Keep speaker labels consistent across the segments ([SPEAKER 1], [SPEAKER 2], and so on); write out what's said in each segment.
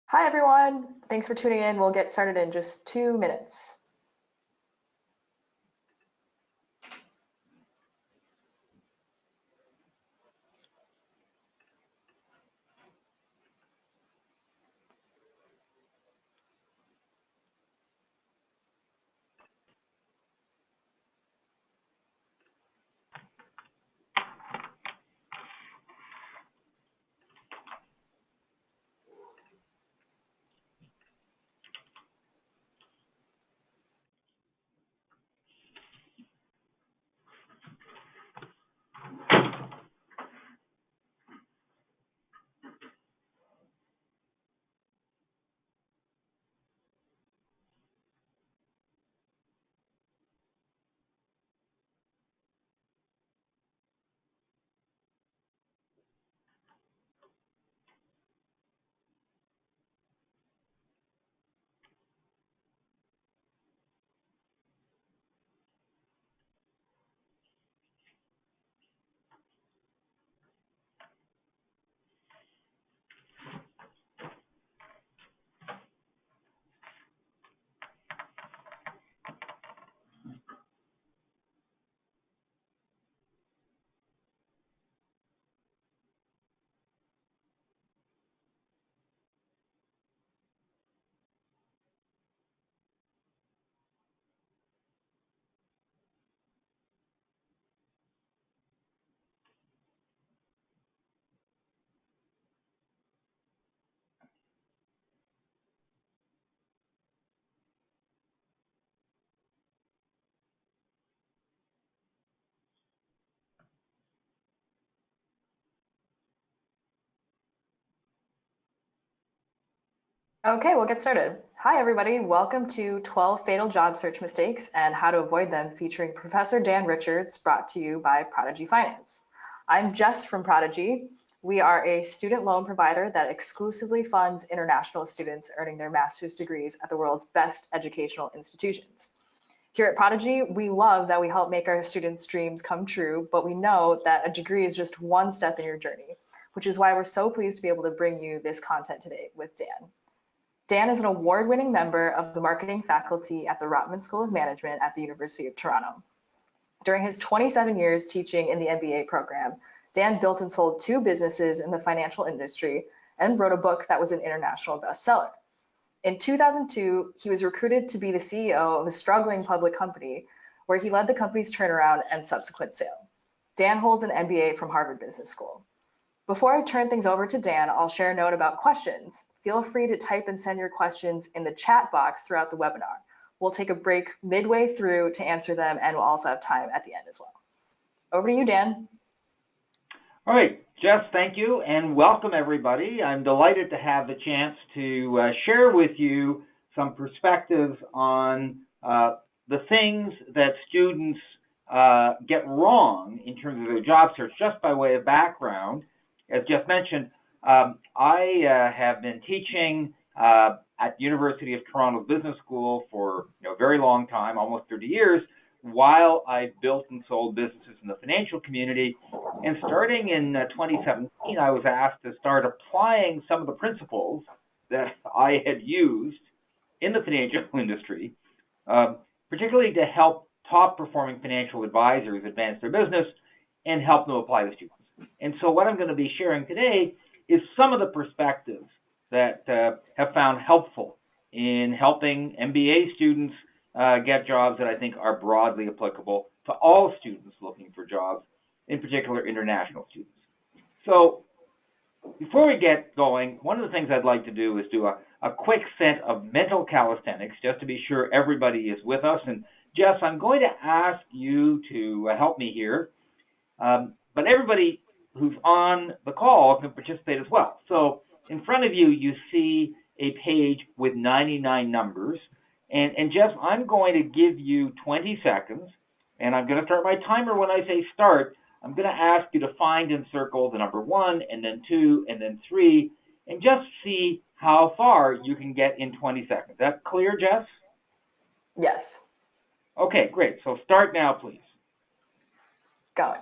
[SPEAKER 1] Hi, everyone. Thanks for tuning in. We'll get started in just 2 minutes. Okay, we'll get started. Hi, everybody. Welcome to 12 Fatal Job Search Mistakes and How to Avoid Them, featuring Professor Dan Richards, brought to you by Prodigy Finance. I'm Jess from Prodigy. We are a student loan provider that exclusively funds international students earning their master's degrees at the world's best educational institutions. Here at Prodigy, we love that we help make our students' dreams come true, but we know that a degree is just one step in your journey, which is why we're so pleased to be able to bring you this content today with Dan. Dan is an award-winning member of the marketing faculty at the Rotman School of Management at the University of Toronto. During his 27 years teaching in the MBA program, Dan built and sold 2 businesses in the financial industry and wrote a book that was an international bestseller. In 2002, he was recruited to be the CEO of a struggling public company, where he led the company's turnaround and subsequent sale. Dan holds an MBA from Harvard Business School. Before I turn things over to Dan, I'll share a note about questions. Feel free to type and send your questions in the chat box throughout the webinar. We'll take a break midway through to answer them, and we'll also have time at the end as well. Over to you, Dan.
[SPEAKER 2] All right, Jess, thank you, and welcome everybody. I'm delighted to have the chance to share with you some perspectives on the things that students get wrong in terms of their job search. Just by way of background, as Jeff mentioned, I have been teaching at the University of Toronto Business School for a very long time, almost 30 years, while I built and sold businesses in the financial community. And starting in 2017, I was asked to start applying some of the principles that I had used in the financial industry, particularly to help top performing financial advisors advance their business and help them apply to students. And so what I'm going to be sharing today is some of the perspectives that have found helpful in helping MBA students get jobs that I think are broadly applicable to all students looking for jobs, in particular international students. So before we get going, one of the things I'd like to do is do a quick set of mental calisthenics just to be sure everybody is with us. And Jess, I'm going to ask you to help me here, but everybody who's on the call can participate as well. So in front of you, you see a page with 99 numbers. And Jeff, I'm going to give you 20 seconds, and I'm going to start my timer when I say start. I'm going to ask you to find and circle the number 1, and then 2, and then 3, and just see how far you can get in 20 seconds. Is that clear, Jess?
[SPEAKER 1] Yes.
[SPEAKER 2] Okay, great. So start now, please.
[SPEAKER 1] Going.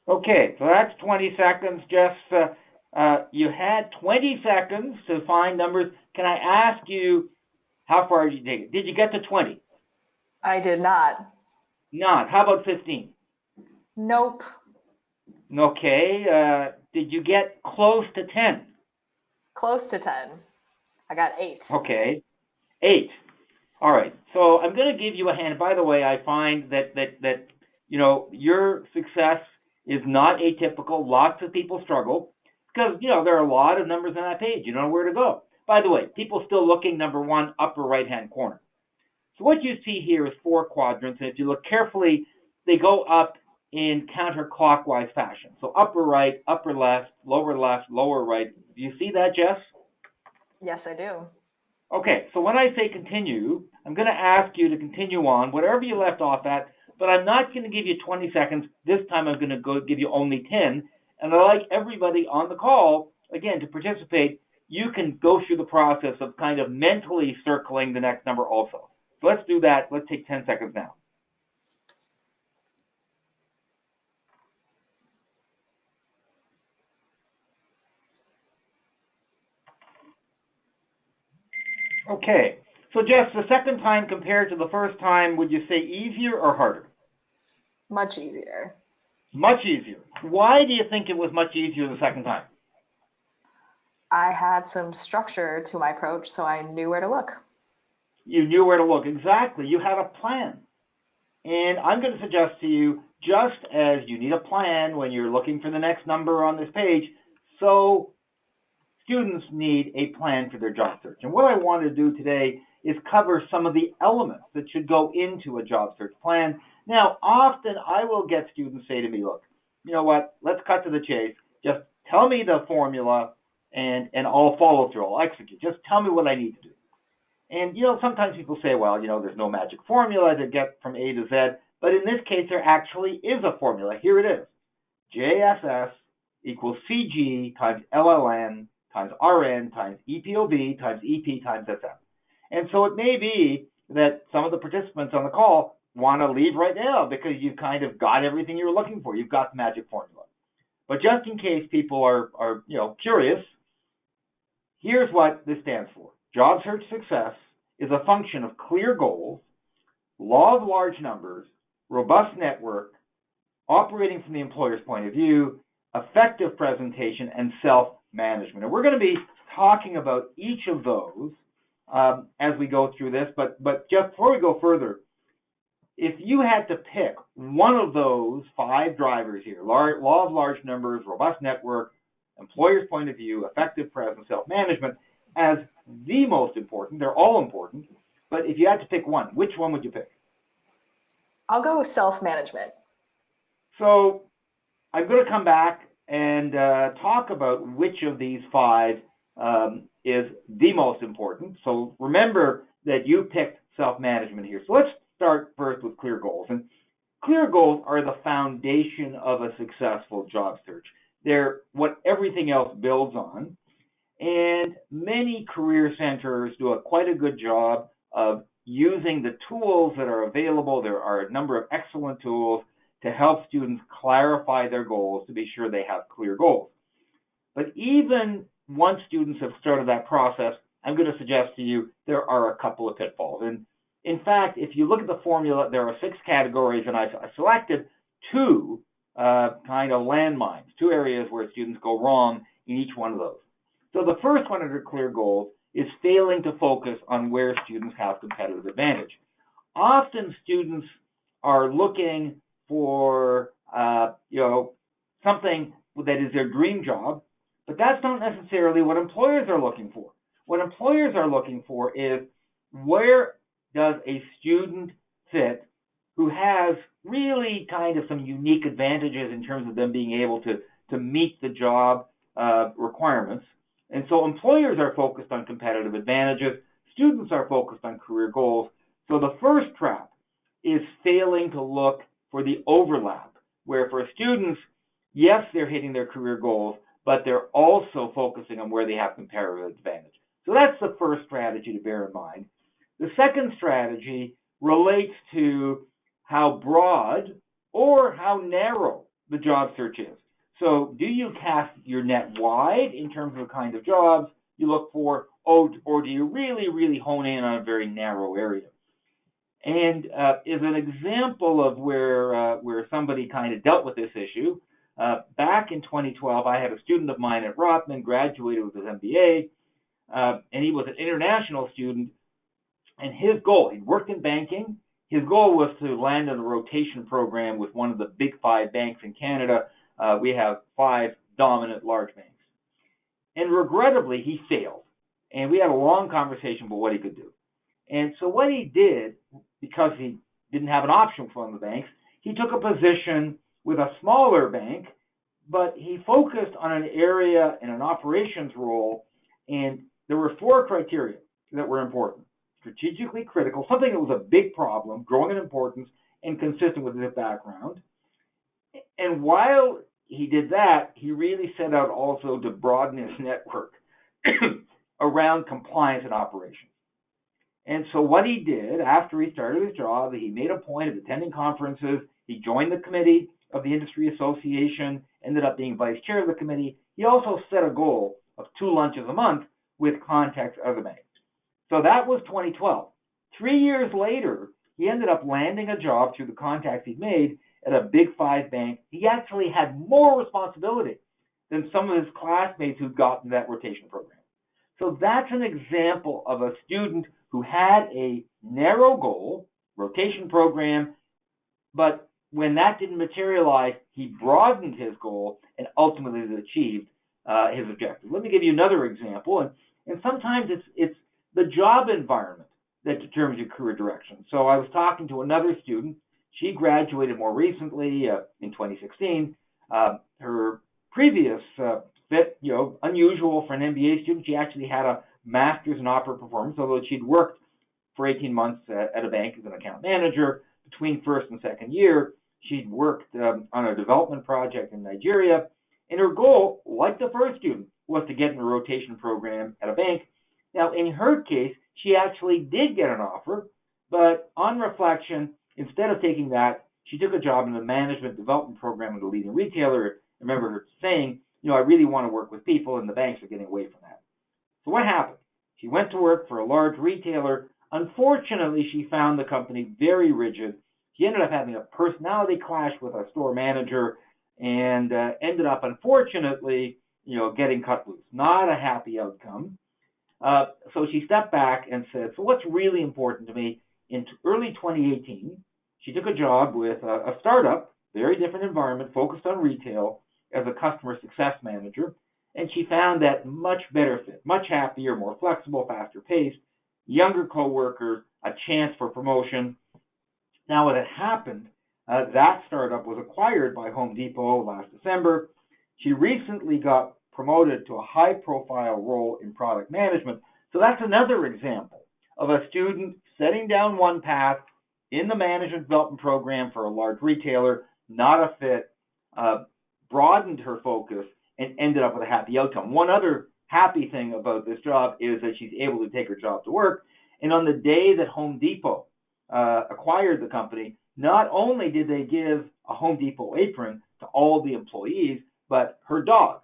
[SPEAKER 2] Okay, so that's 20 seconds. Just you had 20 seconds to find numbers. Can I ask you how far did you take it? Did you get to 20?
[SPEAKER 1] I did not.
[SPEAKER 2] Not. How about 15?
[SPEAKER 1] Nope.
[SPEAKER 2] Okay. Did you get close to 10?
[SPEAKER 1] Close to 10. I got 8.
[SPEAKER 2] Okay. 8. All right. So I'm going to give you a hand. By the way, I find that your success is not atypical. Lots of people struggle because there are a lot of numbers on that page. You don't know where to go. By the way, people still looking number one upper right hand corner. So what you see here is 4 quadrants, and if you look carefully, they go up in counterclockwise fashion. So upper right, upper left, lower right. Do you see that, Jess?
[SPEAKER 1] Yes, I do.
[SPEAKER 2] Okay, so when I say continue, I'm going to ask you to continue on whatever you left off at, but I'm not going to give you 20 seconds. This time I'm going to give you only 10. And I'd like everybody on the call, again, to participate. You can go through the process of kind of mentally circling the next number also. So let's do that. Let's take 10 seconds now. Okay, so Jess, the second time compared to the first time, would you say easier or harder?
[SPEAKER 1] Much easier.
[SPEAKER 2] Much easier. Why do you think it was much easier the second time?
[SPEAKER 1] I had some structure to my approach, so I knew where to look.
[SPEAKER 2] You knew where to look. Exactly. You had a plan. And I'm going to suggest to you, just as you need a plan when you're looking for the next number on this page, so students need a plan for their job search. And what I want to do today is cover some of the elements that should go into a job search plan. Now, often I will get students say to me, look, you know what, let's cut to the chase. Just tell me the formula and I'll follow through, I'll execute. Just tell me what I need to do. And, sometimes people say, well, there's no magic formula to get from A to Z. But in this case, there actually is a formula. Here it is. JSS equals CG times LLN times RN times EPOV times EP times SM. And so it may be that some of the participants on the call want to leave right now because you've kind of got everything you're looking for. You've got the magic formula. But just in case people are curious, here's what this stands for. Job search success is a function of clear goals, law of large numbers, robust network, operating from the employer's point of view, effective presentation, and self-management. And we're going to be talking about each of those as we go through this. But just before we go further, if you had to pick one of those 5 drivers here, law of large numbers, robust network, employer's point of view, effective presence, self-management, as the most important, they're all important, but if you had to pick one, which one would you pick?
[SPEAKER 1] I'll go with self-management.
[SPEAKER 2] So I'm going to come back and talk about which of these 5 is the most important. So remember that you picked self-management here. So let's start first with clear goals. And clear goals are the foundation of a successful job search. They're what everything else builds on. And many career centers do quite a good job of using the tools that are available. There are a number of excellent tools to help students clarify their goals to be sure they have clear goals. But even once students have started that process, I'm going to suggest to you there are a couple of pitfalls. And in fact, if you look at the formula, there are 6 categories, and I selected 2 kind of landmines, 2 areas where students go wrong in each one of those. So the first one under clear goals is failing to focus on where students have competitive advantage. Often students are looking for something that is their dream job, but that's not necessarily what employers are looking for. What employers are looking for is where does a student fit who has really kind of some unique advantages in terms of them being able to meet the job requirements. And so employers are focused on competitive advantages. Students are focused on career goals. So the first trap is failing to look for the overlap, where for students, yes, they're hitting their career goals, but they're also focusing on where they have comparative advantage. So that's the first strategy to bear in mind. The second strategy relates to how broad or how narrow the job search is. So do you cast your net wide in terms of the kind of jobs you look for, or do you really, really hone in on a very narrow area? And as an example of where somebody kind of dealt with this issue, back in 2012, I had a student of mine at Rotman, graduated with his MBA, and he was an international student. And his goal, he worked in banking. His goal was to land in a rotation program with one of the big 5 banks in Canada. We have 5 dominant large banks. And regrettably, he failed. And we had a long conversation about what he could do. And so what he did, because he didn't have an option from the banks, he took a position with a smaller bank, but he focused on an area in an operations role, and there were 4 criteria that were important. Strategically critical, something that was a big problem, growing in importance, and consistent with his background. And while he did that, he really set out also to broaden his network around compliance and operations. And so what he did after he started his job, he made a point of attending conferences. He joined the committee of the industry association, ended up being vice chair of the committee. He also set a goal of 2 lunches a month with contacts of the bank. So that was 2012. 3 years later, he ended up landing a job through the contacts he'd made at a big 5 bank. He actually had more responsibility than some of his classmates who'd gotten that rotation program. So that's an example of a student who had a narrow goal, rotation program, but when that didn't materialize, he broadened his goal and ultimately achieved his objective. Let me give you another example, and sometimes it's the job environment that determines your career direction. So I was talking to another student. She graduated more recently in 2016. Her previous fit, unusual for an MBA student. She actually had a master's in opera performance, although she'd worked for 18 months at a bank as an account manager. Between first and second year, she'd worked on a development project in Nigeria. And her goal, like the first student, was to get in a rotation program at a bank. Now, in her case, she actually did get an offer, but on reflection, instead of taking that, she took a job in the management development program with a leading retailer. I remember her saying, I really want to work with people, and the banks are getting away from that. So what happened? She went to work for a large retailer. Unfortunately, she found the company very rigid. She ended up having a personality clash with a store manager and ended up, unfortunately, getting cut loose. Not a happy outcome. So she stepped back and said, so what's really important to me? In early 2018, she took a job with a startup, very different environment, focused on retail, as a customer success manager. And she found that much better fit, much happier, more flexible, faster paced, younger coworkers, a chance for promotion. Now, what had happened, that startup was acquired by Home Depot last December. She recently got promoted to a high-profile role in product management. So that's another example of a student setting down one path in the management development program for a large retailer, not a fit, broadened her focus, and ended up with a happy outcome. One other happy thing about this job is that she's able to take her job to work. And on the day that Home Depot acquired the company, not only did they give a Home Depot apron to all the employees, but her dog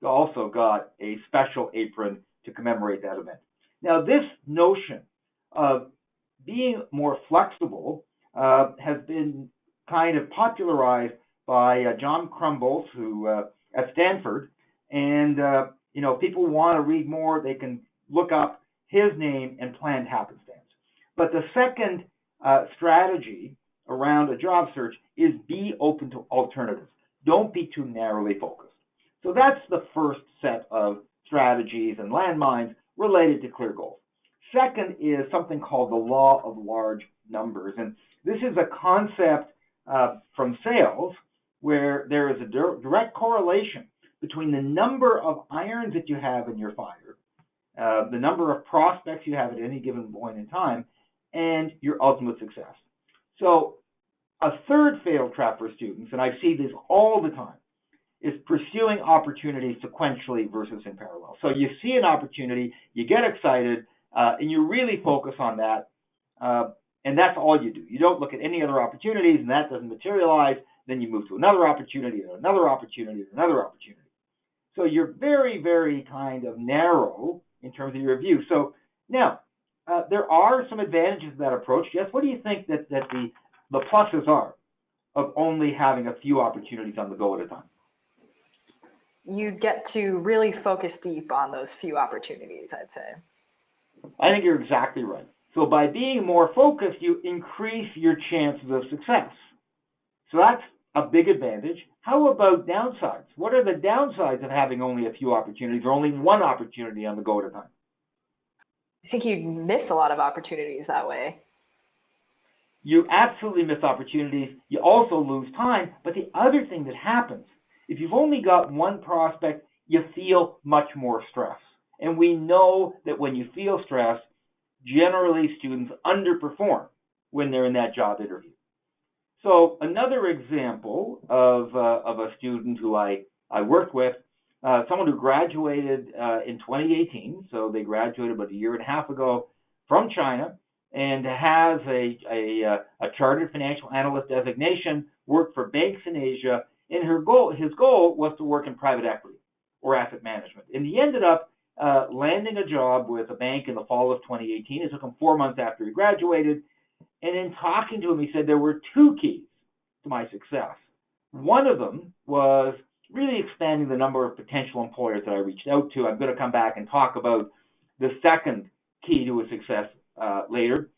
[SPEAKER 2] also got a special apron to commemorate that event. Now, this notion of being more flexible has been kind of popularized by John Crumbles, who at Stanford, and people want to read more. They can look up his name and planned happenstance. But the second strategy around a job search is be open to alternatives. Don't be too narrowly focused. So that's the first set of strategies and landmines related to clear goals. Second is something called the law of large numbers. And this is a concept from sales where there is a direct correlation between the number of irons that you have in your fire, the number of prospects you have at any given point in time, and your ultimate success. So a third fatal trap for students, and I see this all the time, is pursuing opportunities sequentially versus in parallel. So you see an opportunity, you get excited, and you really focus on that, and that's all you do. You don't look at any other opportunities, and that doesn't materialize. then you move to another opportunity and another opportunity and another opportunity. So you're very, very kind of narrow in terms of your view. So now, there are some advantages to that approach. Jess, what do you think that the pluses are of only having a few opportunities on the go at a time?
[SPEAKER 1] You get to really focus deep on those few opportunities, I'd say.
[SPEAKER 2] I think you're exactly right. So by being more focused, you increase your chances of success. So that's a big advantage. How about downsides? What are the downsides of having only a few opportunities or only one opportunity on the go at a time?
[SPEAKER 1] I think you'd miss a lot of opportunities that way.
[SPEAKER 2] You absolutely miss opportunities. You also lose time. But the other thing that happens, if you've only got one prospect, you feel much more stress. And we know that when you feel stress, generally students underperform when they're in that job interview. So another example of a student who I worked with, someone who graduated in 2018, so they graduated about a year and a half ago from China, and has a chartered financial analyst designation, worked for banks in Asia, and his goal was to work in private equity or asset management. And he ended up landing a job with a bank in the fall of 2018. It took him 4 months after he graduated. And in talking to him, he said there were two keys to my success. One of them was really expanding the number of potential employers that I reached out to. I'm going to come back and talk about the second key to a success later.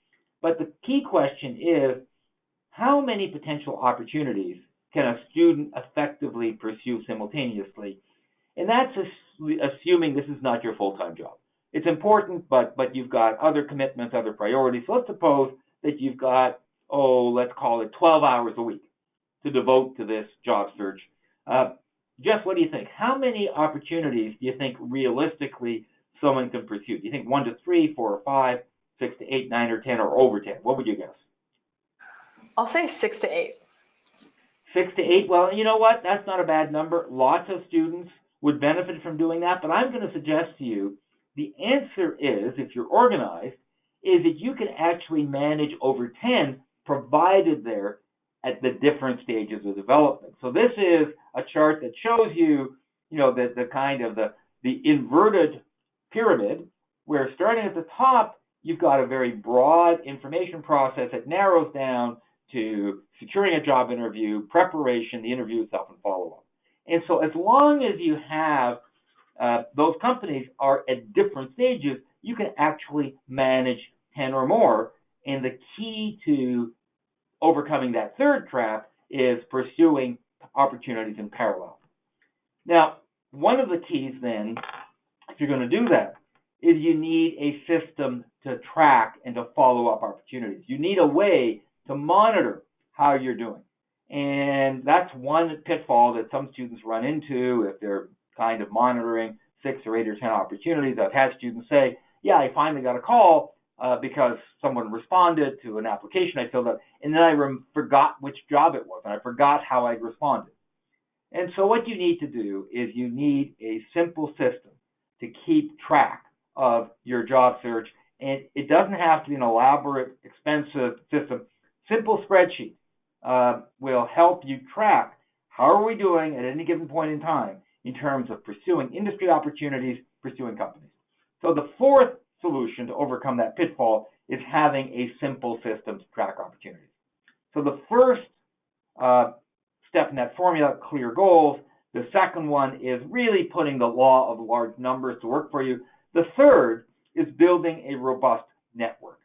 [SPEAKER 2] But the key question is, how many potential opportunities can a student effectively pursue simultaneously? And that's assuming this is not your full-time job. It's important, but you've got other commitments, other priorities. So let's suppose that you've got, let's call it 12 hours a week to devote to this job search. Jess, what do you think? How many opportunities do you think realistically someone can pursue? Do you think 1 to 3, 4 or 5, 6 to 8, 9 or 10, or over 10? What would you guess?
[SPEAKER 1] I'll say 6 to 8.
[SPEAKER 2] 6 to 8, well, you know what? That's not a bad number. Lots of students would benefit from doing that, but I'm going to suggest to you the answer is, if you're organized, is that you can actually manage over 10 provided they're at the different stages of development. So this is a chart that shows you, the kind of the inverted pyramid, where starting at the top, you've got a very broad information process that narrows down to securing a job interview, preparation, the interview itself, and follow-up. And so as long as you have those companies are at different stages, you can actually manage 10 or more. And the key to overcoming that third trap is pursuing opportunities in parallel. Now, one of the keys then, if you're going to do that, is you need a system to track and to follow up opportunities. You need a way to monitor how you're doing. And that's one pitfall that some students run into if they're kind of monitoring 6 or 8 or 10 opportunities. I've had students say, yeah, I finally got a call because someone responded to an application I filled out, and then I forgot which job it was, and I forgot how I'd responded. And so what you need to do is you need a simple system to keep track of your job search. And it doesn't have to be an elaborate, expensive system. Simple spreadsheet will help you track how are we doing at any given point in time in terms of pursuing industry opportunities, pursuing companies. So the fourth solution to overcome that pitfall is having a simple system to track opportunities. So the first step in that formula, clear goals. The second one is really putting the law of large numbers to work for you. The third is building a robust network.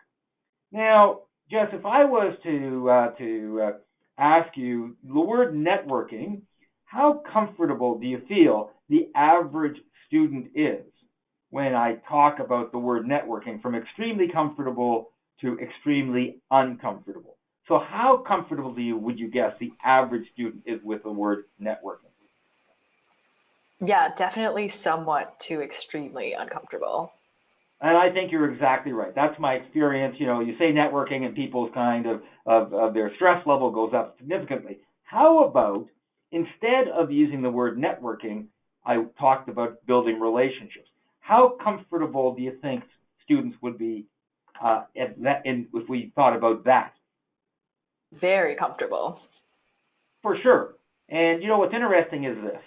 [SPEAKER 2] Now, Jess, if I was to ask you the word networking, how comfortable do you feel the average student is when I talk about the word networking, from extremely comfortable to extremely uncomfortable? So how comfortable would you guess the average student is with the word networking?
[SPEAKER 1] Yeah, definitely somewhat to extremely uncomfortable.
[SPEAKER 2] And I think you're exactly right. That's my experience. You say networking and people's kind of their stress level goes up significantly. How about instead of using the word networking, I talked about building relationships. How comfortable do you think students would be if we thought about that?
[SPEAKER 1] Very comfortable.
[SPEAKER 2] For sure. And what's interesting is this,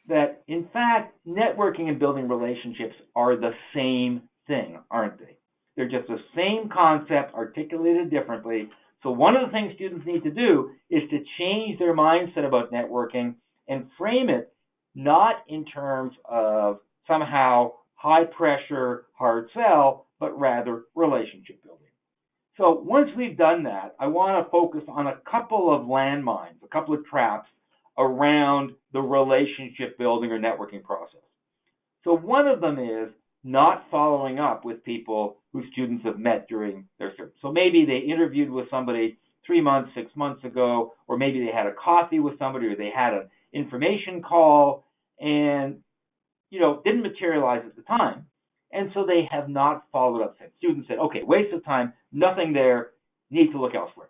[SPEAKER 2] that in fact, networking and building relationships are the same thing, aren't they? They're just the same concept articulated differently. So one of the things students need to do is to change their mindset about networking and frame it not in terms of somehow high pressure, hard sell, but rather relationship building. So once we've done that, I want to focus on a couple of landmines, a couple of traps around the relationship building or networking process. So one of them is not following up with people who students have met during their search. So maybe they interviewed with somebody 3 months, 6 months ago, or maybe they had a coffee with somebody, or they had an information call and didn't materialize at the time. And so they have not followed up since. Students said, okay, waste of time, nothing there, need to look elsewhere.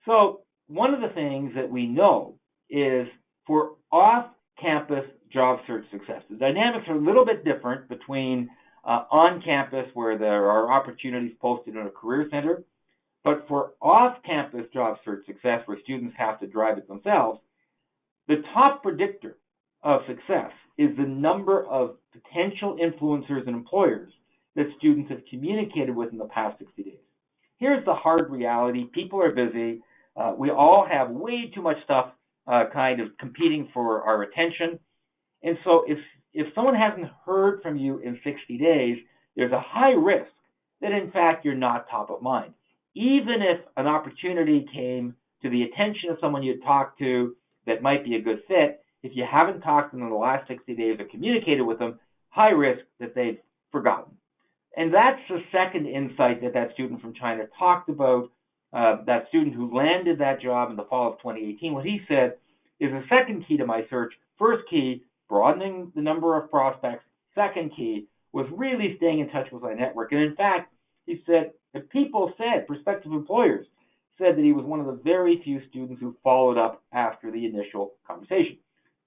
[SPEAKER 2] So one of the things that we know is for off-campus job search success, the dynamics are a little bit different between on campus where there are opportunities posted in a career center, but for off-campus job search success where students have to drive it themselves, the top predictor of success is the number of potential influencers and employers that students have communicated with in the past 60 days. Here's the hard reality. People are busy. We all have way too much stuff kind of competing for our attention. And so if someone hasn't heard from you in 60 days, there's a high risk that in fact you're not top of mind. Even if an opportunity came to the attention of someone you talked to that might be a good fit, if you haven't talked to them in the last 60 days or communicated with them, high risk that they've forgotten. And that's the second insight that student from China talked about, that student who landed that job in the fall of 2018. What he said is the second key to my search. First key, broadening the number of prospects. Second key was really staying in touch with my network. And in fact, he said that prospective employers said that he was one of the very few students who followed up after the initial conversation.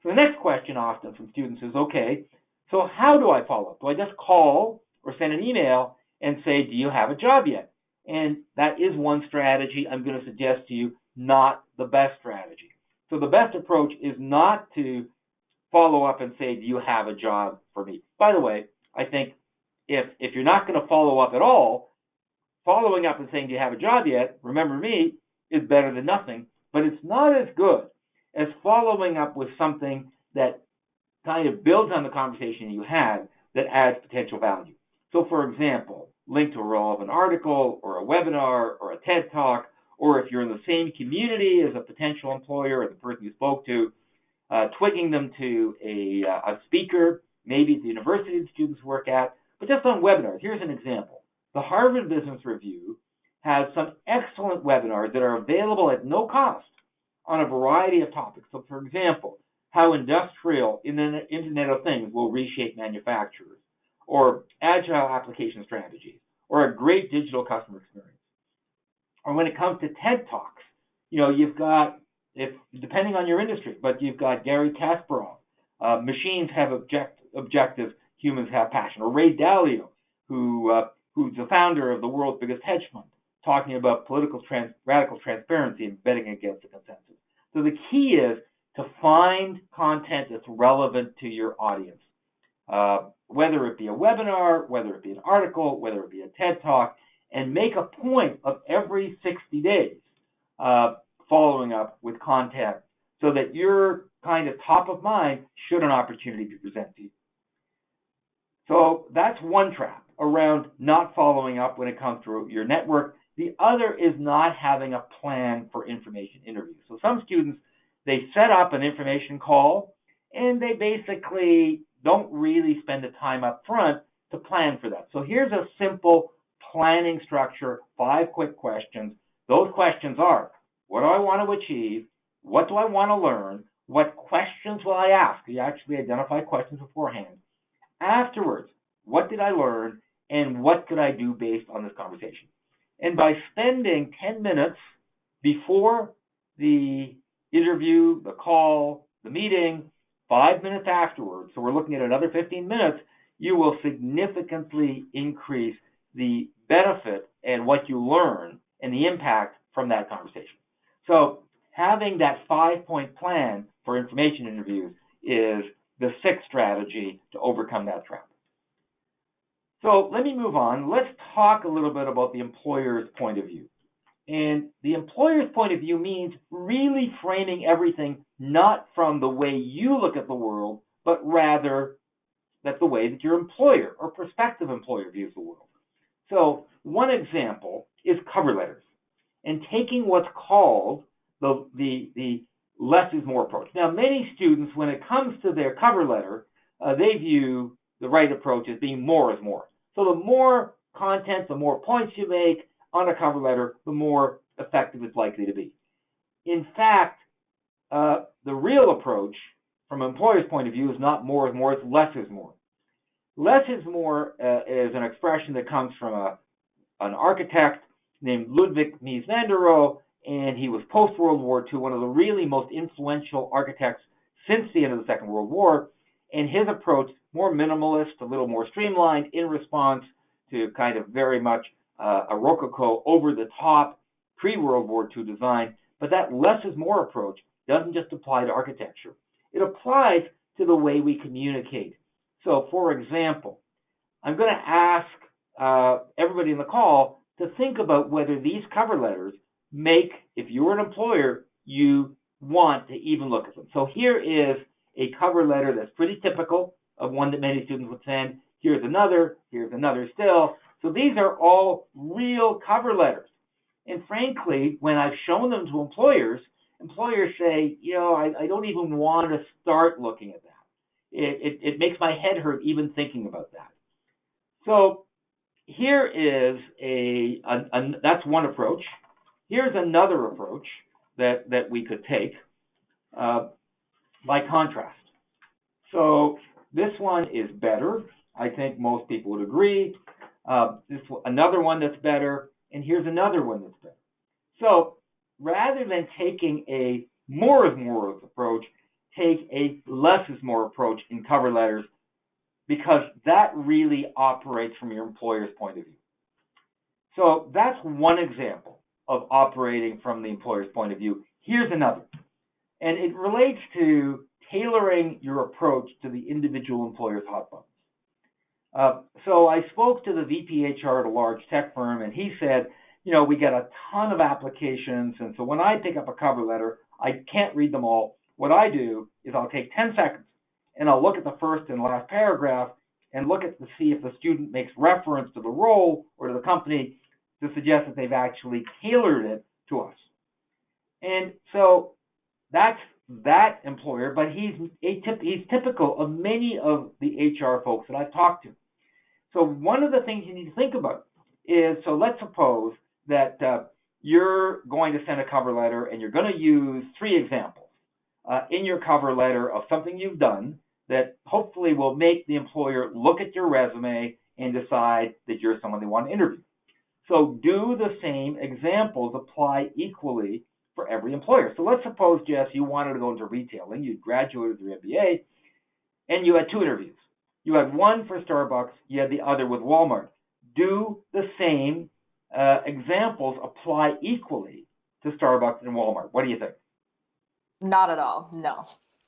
[SPEAKER 2] So the next question often from students is, okay, so how do I follow up? Do I just call or send an email and say, do you have a job yet? And that is one strategy I'm going to suggest to you, not the best strategy. So the best approach is not to follow up and say, do you have a job for me? By the way, I think if you're not going to follow up at all, following up and saying, do you have a job yet? Remember me, is better than nothing, but it's not as good as following up with something that kind of builds on the conversation you had that adds potential value. So for example, link to a relevant article or a webinar or a TED Talk, or if you're in the same community as a potential employer or the person you spoke to, twigging them to a speaker, maybe at the university the students work at, but just on webinars. Here's an example. The Harvard Business Review has some excellent webinars that are available at no cost on a variety of topics. So for example, how industrial Internet of Things will reshape manufacturers, or agile application strategies, or a great digital customer experience. Or when it comes to TED Talks, you've got, depending on your industry, but you've got Gary Kasparov, machines have objectives, humans have passion, or Ray Dalio, who's the founder of the world's biggest hedge fund, talking about radical transparency and betting against the consensus. So the key is to find content that's relevant to your audience, whether it be a webinar, whether it be an article, whether it be a TED Talk, and make a point of every 60 days following up with content so that you're kind of top of mind should an opportunity be presented to you. So that's one trap around not following up when it comes to your network. The other is not having a plan for information interviews. So some students, they set up an information call and they basically don't really spend the time up front to plan for that. So here's a simple planning structure, 5 quick questions. Those questions are, what do I want to achieve? What do I want to learn? What questions will I ask? You actually identify questions beforehand. Afterwards, what did I learn and what could I do based on this conversation? And by spending 10 minutes before the interview, the call, the meeting, 5 minutes afterwards, so we're looking at another 15 minutes, you will significantly increase the benefit and what you learn and the impact from that conversation. So having that 5-point plan for information interviews is the sixth strategy to overcome that trap. So let me move on. Let's talk a little bit about the employer's point of view. And the employer's point of view means really framing everything not from the way you look at the world, but rather that the way that your employer or prospective employer views the world. So one example is cover letters and taking what's called the less is more approach. Now, many students, when it comes to their cover letter, they view the right approach as being more is more. So the more content, the more points you make on a cover letter, the more effective it's likely to be. In fact, the real approach from an employer's point of view is not more is more, it's less is more. Less is more is an expression that comes from an architect named Ludwig Mies van der Rohe, and he was post-World War II, one of the really most influential architects since the end of the Second World War, and his approach, more minimalist, a little more streamlined in response to kind of very much a Rococo, over-the-top, pre-World War II design. But that less is more approach doesn't just apply to architecture. It applies to the way we communicate. So, for example, I'm going to ask everybody in the call to think about whether these cover letters make, if you're an employer, you want to even look at them. So here is a cover letter that's pretty typical of one that many students would send. Here's another still. So these are all real cover letters. And frankly, when I've shown them to employers say, I don't even want to start looking at that. It makes my head hurt even thinking about that. So here is that's one approach. Here's another approach that we could take by contrast. So this one is better. I think most people would agree. Another one that's better, and here's another one that's better. So rather than taking a more is more approach, take a less is more approach in cover letters, because that really operates from your employer's point of view. So that's one example of operating from the employer's point of view. Here's another, and it relates to tailoring your approach to the individual employer's hot buttons. So I spoke to the VP HR at a large tech firm, and he said, we get a ton of applications, and so when I pick up a cover letter, I can't read them all. What I do is I'll take 10 seconds, and I'll look at the first and last paragraph and look at to see if the student makes reference to the role or to the company to suggest that they've actually tailored it to us. And so that's that employer, but he's typical of many of the HR folks that I've talked to. So one of the things you need to think about is, so let's suppose that you're going to send a cover letter and you're going to use 3 examples in your cover letter of something you've done that hopefully will make the employer look at your resume and decide that you're someone they want to interview. So do the same examples apply equally for every employer? So let's suppose, Jess, you wanted to go into retailing. You graduated with your MBA, and you had 2 interviews. You had one for Starbucks. You had the other with Walmart. Do the same examples apply equally to Starbucks and Walmart? What do you think?
[SPEAKER 1] Not at all. No.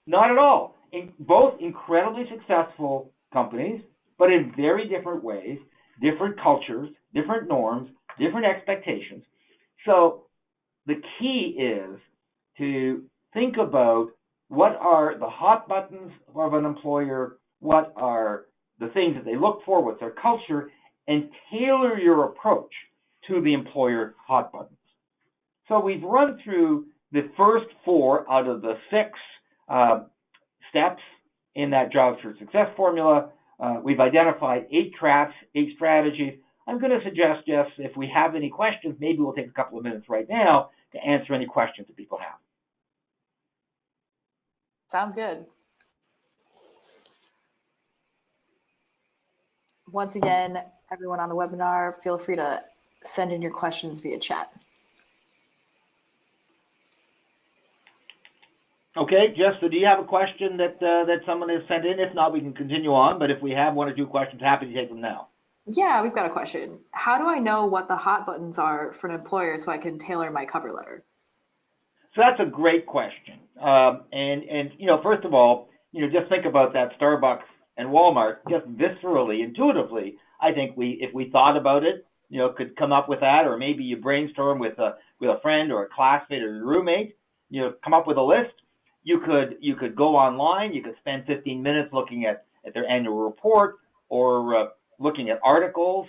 [SPEAKER 2] Not at all. Both incredibly successful companies, but in very different ways, different cultures, different norms, different expectations. So the key is to think about what are the hot buttons of an employer, what are the things that they look for, what's their culture, and tailor your approach to the employer hot buttons. So we've run through the first 4 out of the 6 steps in that job search success formula. We've identified 8 traps, 8 strategies. I'm going to suggest, Jess, if we have any questions, maybe we'll take a couple of minutes right now to answer any questions that people have.
[SPEAKER 1] Sounds good. Once again, everyone on the webinar, feel free to send in your questions via chat.
[SPEAKER 2] Okay, Jess, so do you have a question that someone has sent in? If not, we can continue on, but if we have 1 or 2 questions, happy to take them now.
[SPEAKER 1] Yeah, we've got a question. How do I know what the hot buttons are for an employer so I can tailor my cover letter?
[SPEAKER 2] So that's a great question. And first of all, just think about that Starbucks and Walmart just viscerally, intuitively. I think if we thought about it, could come up with that, or maybe you brainstorm with a friend or a classmate or your roommate, come up with a list. You could go online. You could spend 15 minutes looking at their annual report, or looking at articles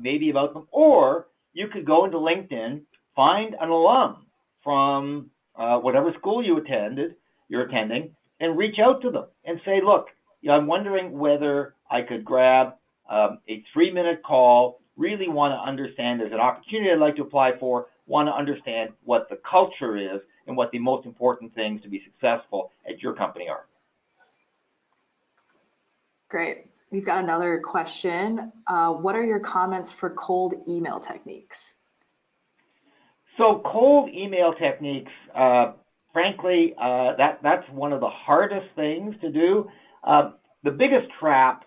[SPEAKER 2] maybe about them, or you could go into LinkedIn, find an alum from whatever school you're attending, and reach out to them and say, look, I'm wondering whether I could grab a 3-minute call, really want to understand, there's an opportunity I'd like to apply for, want to understand what the culture is and what the most important things to be successful at your company are.
[SPEAKER 1] Great. We've got another question. What are your comments for cold email techniques?
[SPEAKER 2] So cold email techniques, frankly, that's one of the hardest things to do. The biggest trap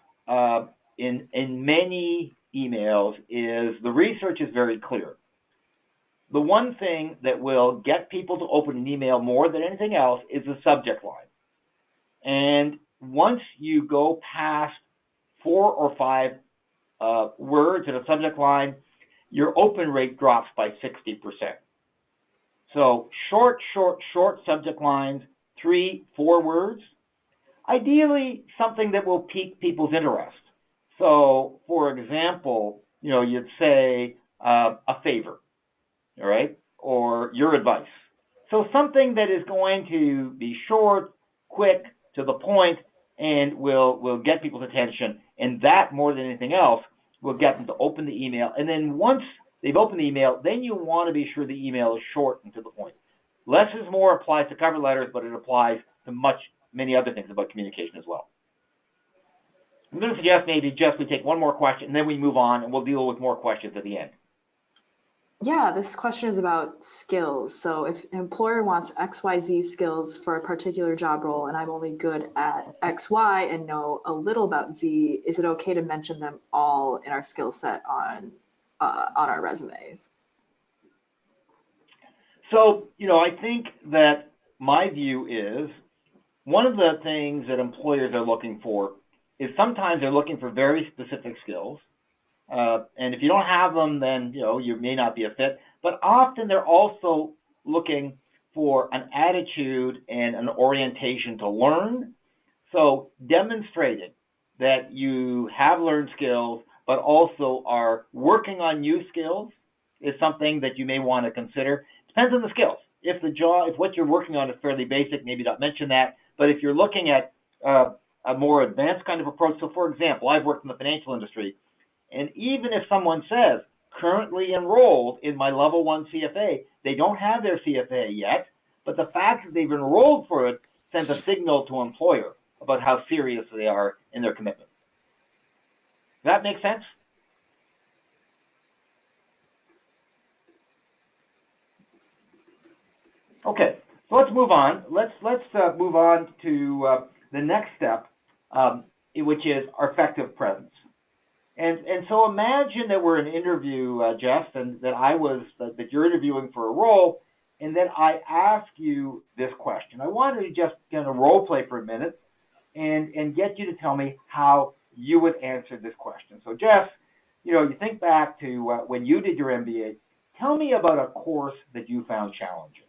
[SPEAKER 2] in many emails is the research is very clear. The one thing that will get people to open an email more than anything else is the subject line. And once you go past 4 or 5 words in a subject line, your open rate drops by 60%. So short subject lines, 3, 4 words. Ideally, something that will pique people's interest. So, for example, you'd say a favor, all right, or your advice. So something that is going to be short, quick, to the point, and will get people's attention. And that, more than anything else, will get them to open the email. And then once they've opened the email, then you want to be sure the email is short and to the point. Less is more applies to cover letters, but it applies to many other things about communication as well. I'm going to suggest maybe just we take one more question, and then we move on, and we'll deal with more questions at the end.
[SPEAKER 1] Yeah, this question is about skills. So if an employer wants XYZ skills for a particular job role and I'm only good at XY and know a little about Z, is it okay to mention them all in our skill set on our resumes?
[SPEAKER 2] So, I think that my view is one of the things that employers are looking for is sometimes they're looking for very specific skills. And if you don't have them, then, you may not be a fit. But often they're also looking for an attitude and an orientation to learn. So demonstrating that you have learned skills, but also are working on new skills is something that you may want to consider. Depends on the skills. If what you're working on is fairly basic, maybe not mention that. But if you're looking at a more advanced kind of approach, so for example, I've worked in the financial industry, and even if someone says, currently enrolled in my level 1 CFA, they don't have their CFA yet, but the fact that they've enrolled for it sends a signal to an employer about how serious they are in their commitment. Does that make sense? Okay, so let's move on. Let's move on to the next step, which is our effective presence. And so imagine that we're in an interview, Jeff, and that you're interviewing for a role, and then I ask you this question. I wanted to just kind of role play for a minute and get you to tell me how you would answer this question. So, Jeff, you think back to when you did your MBA. Tell me about a course that you found challenging.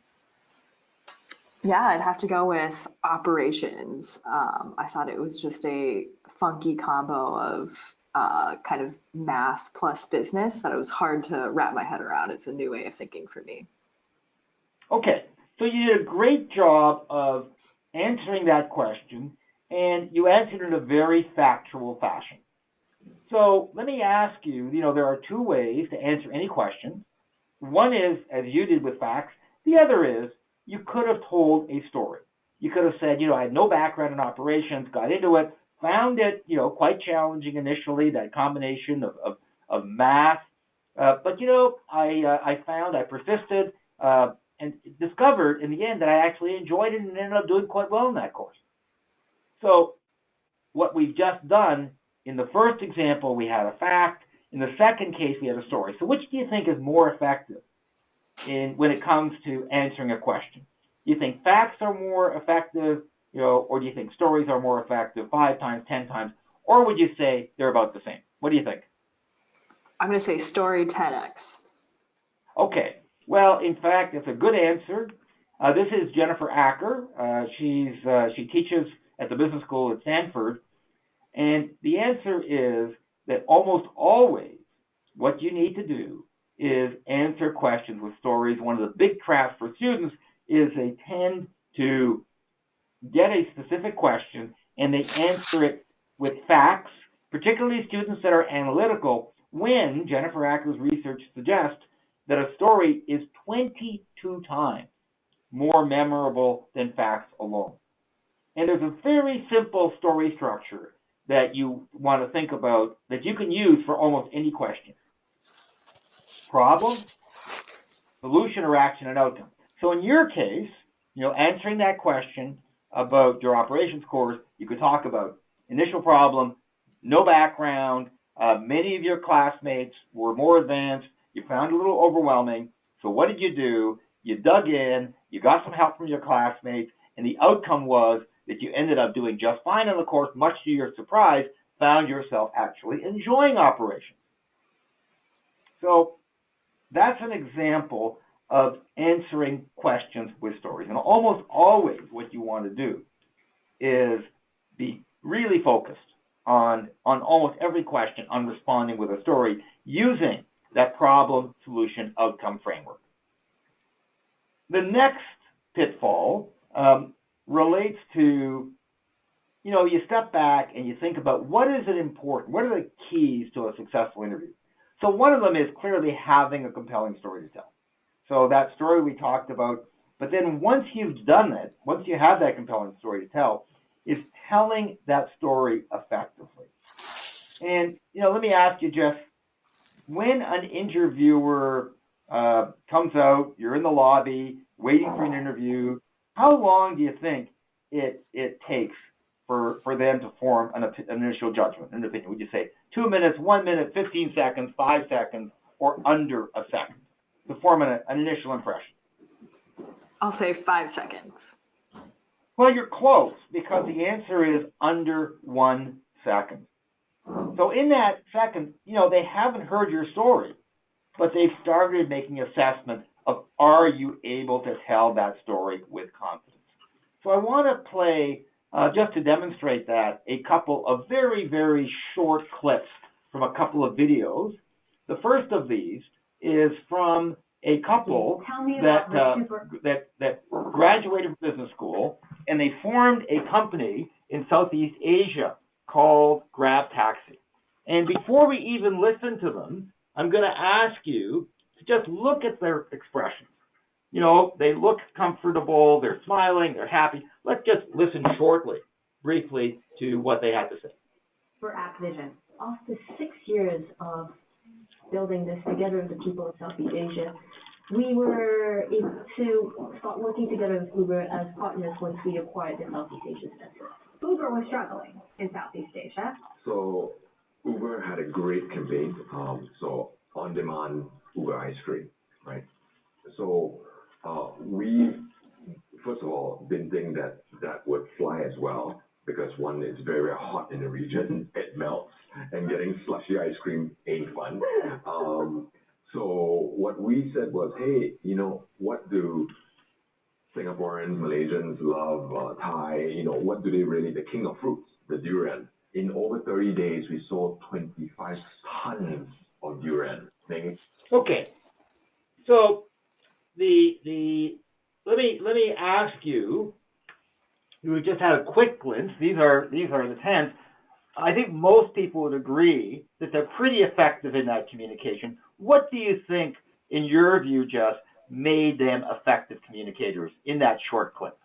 [SPEAKER 1] Yeah, I'd have to go with operations. I thought it was just a funky combo of kind of math plus business that it was hard to wrap my head around. It's a new way of thinking for me.
[SPEAKER 2] Okay, so you did a great job of answering that question, and you answered in a very factual fashion. So let me ask you, there are 2 ways to answer any question. One is, as you did with facts. The other is, you could have told a story. You could have said, I had no background in operations, got into it, found it, quite challenging initially, that combination of math. But, I persisted and discovered in the end that I actually enjoyed it and ended up doing quite well in that course. So what we've just done, in the first example, we had a fact. In the second case, we had a story. So which do you think is more effective? when it comes to answering a question? Do you think facts are more effective, or do you think stories are more effective 5 times, 10 times, or would you say they're about the same? What do you think?
[SPEAKER 1] I'm going to say story 10x.
[SPEAKER 2] Okay. Well, in fact, it's a good answer. This is Jennifer Acker. She teaches at the business school at Stanford. And the answer is that almost always what you need to do is answer questions with stories. One of the big traps for students is they tend to get a specific question and they answer it with facts, particularly students that are analytical, when Jennifer Acker's research suggests that a story is 22 times more memorable than facts alone. And there's a very simple story structure that you want to think about that you can use for almost any question. Problem, solution, or action and outcome. So in your case, answering that question about your operations course, you could talk about initial problem, no background, many of your classmates were more advanced, you found it a little overwhelming, so what did you do? You dug in, you got some help from your classmates, and the outcome was that you ended up doing just fine on the course, much to your surprise, found yourself actually enjoying operations. So that's an example of answering questions with stories. And almost always what you want to do is be really focused on almost every question on responding with a story using that problem, solution, outcome framework. The next pitfall relates to, you step back and you think about what is it important, what are the keys to a successful interview? So one of them is clearly having a compelling story to tell. So that story we talked about, but then once you've done it, once you have that compelling story to tell, is telling that story effectively. And, let me ask you, Jeff, when an interviewer comes out, you're in the lobby, waiting for an interview, how long do you think it takes for them to form an initial judgment, an opinion? Would you say 2 minutes, 1 minute, 15 seconds, 5 seconds, or under a second to form an initial impression?
[SPEAKER 1] I'll say 5 seconds.
[SPEAKER 2] Well, you're close because the answer is under 1 second. So in that second, they haven't heard your story, but they've started making assessment of, are you able to tell that story with confidence? So I want to play, just to demonstrate that, a couple of very, very short clips from a couple of videos. The first of these is from a couple that graduated from business school, and they formed a company in Southeast Asia called Grab Taxi. And before we even listen to them, I'm going to ask you to just look at their expressions. They look comfortable, they're smiling, they're happy. Let's just listen briefly, to what they had to say.
[SPEAKER 3] For App Vision, after 6 years of building this together with the people of Southeast Asia, we were able to start working together with Uber as partners once we acquired the Southeast Asia Center.
[SPEAKER 4] Uber was struggling in Southeast Asia.
[SPEAKER 5] So Uber had a great campaign, so on-demand Uber ice cream, right? So we, first of all, didn't think that would fly as well because one, it's very hot in the region, it melts, and getting slushy ice cream ain't fun. So what we said was, hey, what do Singaporeans, Malaysians love, Thai, what do they really, the king of fruits, the durian. In over 30 days, we sold 25 tons of durian.
[SPEAKER 2] Okay, so let me ask you. We just had a quick glimpse. These are the 10s. I think most people would agree that they're pretty effective in that communication. What do you think, in your view, Jess, made them effective communicators in that short clip?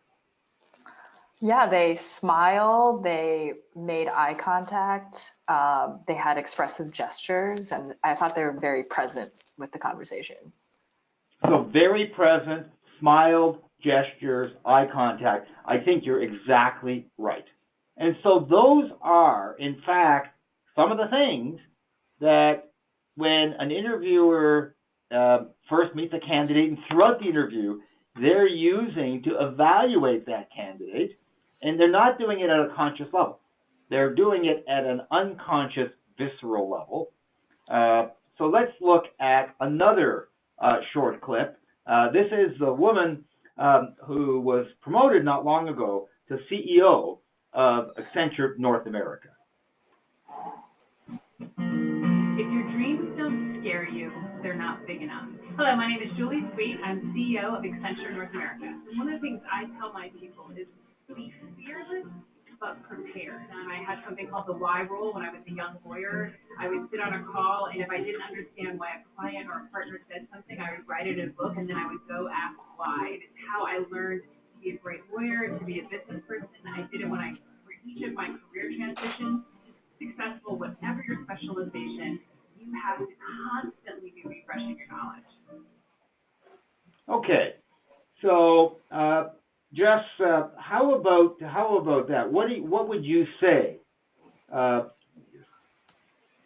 [SPEAKER 1] Yeah, they smiled, they made eye contact, they had expressive gestures, and I thought they were very present with the conversation.
[SPEAKER 2] So very present, smiled, gestures, eye contact. I think you're exactly right. And so those are, in fact, some of the things that when an interviewer first meet the candidate, and throughout the interview, they're using to evaluate that candidate, and they're not doing it at a conscious level. They're doing it at an unconscious, visceral level. So let's look at another short clip. This is the woman who was promoted not long ago to CEO of Accenture North America.
[SPEAKER 6] If your dreams don't scare you, they're not big enough. Hello, my name is Julie Sweet. I'm CEO of Accenture North America. And one of the things I tell my people is be fearless but prepared. I had something called the why rule when I was a young lawyer. I would sit on a call, and if I didn't understand why a client or a partner said something, I would write it in a book, and then I would go ask why. It's how I learned to be a great lawyer, to be a business person. I did it for each of my career transitions. Successful, whatever your specialization, you have to constantly be refreshing your knowledge.
[SPEAKER 2] Okay, so Jess, how about that? What would you say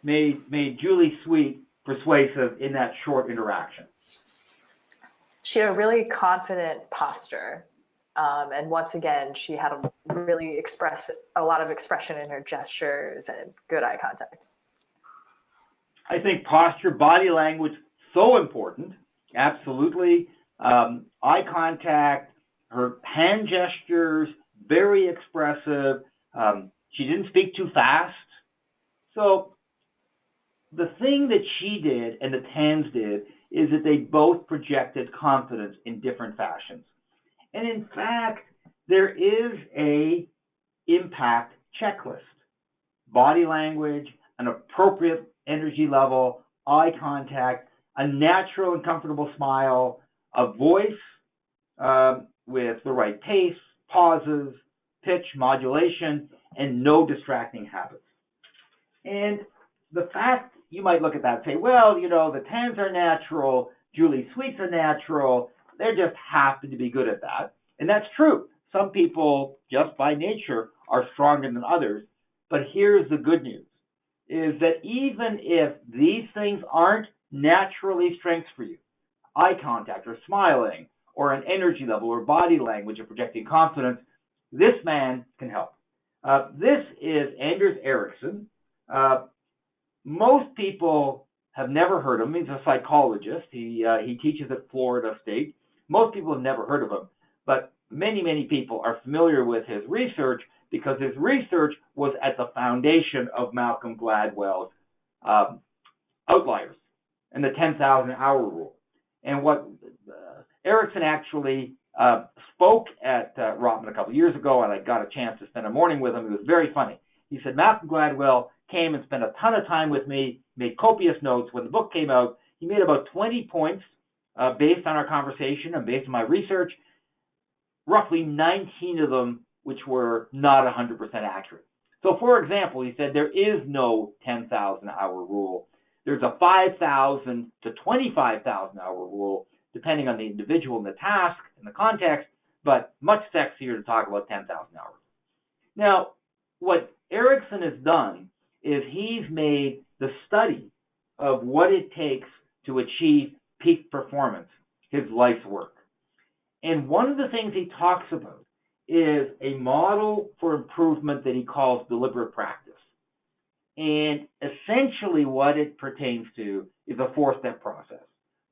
[SPEAKER 2] made Julie Sweet persuasive in that short interaction?
[SPEAKER 1] She had a really confident posture. And once again, she had a lot of expression in her gestures and good eye contact.
[SPEAKER 2] I think posture, body language, so important. Absolutely. Eye contact, her hand gestures, very expressive. She didn't speak too fast. So the thing that she did and the Tans did is that they both projected confidence in different fashions. And in fact, there is a impact checklist. Body language, an appropriate energy level, eye contact, a natural and comfortable smile, a voice with the right pace, pauses, pitch, modulation, and no distracting habits. And the fact, you might look at that and say, well, the Tans are natural, Julie Sweet's are natural, they just happen to be good at that. And that's true. Some people, just by nature, are stronger than others. But here's the good news, is that even if these things aren't naturally strengths for you, eye contact or smiling or an energy level or body language or projecting confidence, this man can help. This is Anders Ericsson. Most people have never heard of him. He's a psychologist. He teaches at Florida State. Most people have never heard of him, but many people are familiar with his research because his research was at the foundation of Malcolm Gladwell's Outliers and the 10,000-hour rule. And what Ericsson actually spoke at Rotman a couple of years ago, and I got a chance to spend a morning with him. It was very funny. He said, Malcolm Gladwell came and spent a ton of time with me, made copious notes. When the book came out, he made about 20 points based on our conversation and based on my research, roughly 19 of them which were not 100% accurate. So, for example, he said there is no 10,000-hour rule. There's a 5,000 to 25,000-hour rule, depending on the individual and the task and the context, but much sexier to talk about 10,000 hours. Now, what Ericsson has done is he's made the study of what it takes to achieve peak performance, his life's work. And one of the things he talks about is a model for improvement that he calls deliberate practice. And essentially what it pertains to is a 4-step process.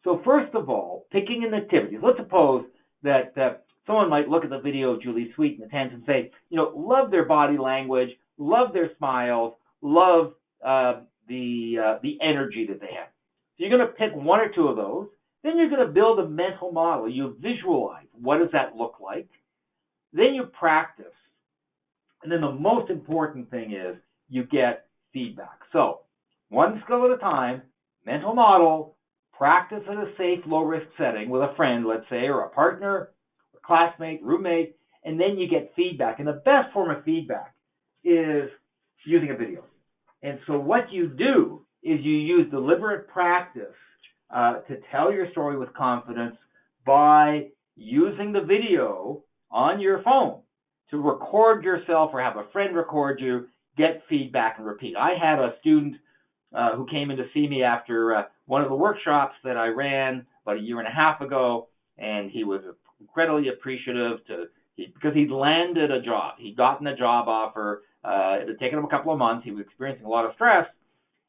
[SPEAKER 2] So first of all, picking an activity. Let's suppose that someone might look at the video of Julie Sweet and the Tans and say, love their body language, love their smiles, love the energy that they have. So you're going to pick one or two of those. Then you're going to build a mental model. You visualize. What does that look like? Then you practice. And then the most important thing is you get feedback. So one skill at a time, mental model, practice in a safe, low-risk setting with a friend, let's say, or a partner, a classmate, roommate, and then you get feedback. And the best form of feedback is using a video. And so what you do is you use deliberate practice to tell your story with confidence by using the video on your phone to record yourself or have a friend record you, get feedback and repeat. I had a student who came in to see me after one of the workshops that I ran about a year and a half ago, and he was incredibly appreciative because he'd landed a job. He'd gotten a job offer. It had taken him a couple of months. He was experiencing a lot of stress,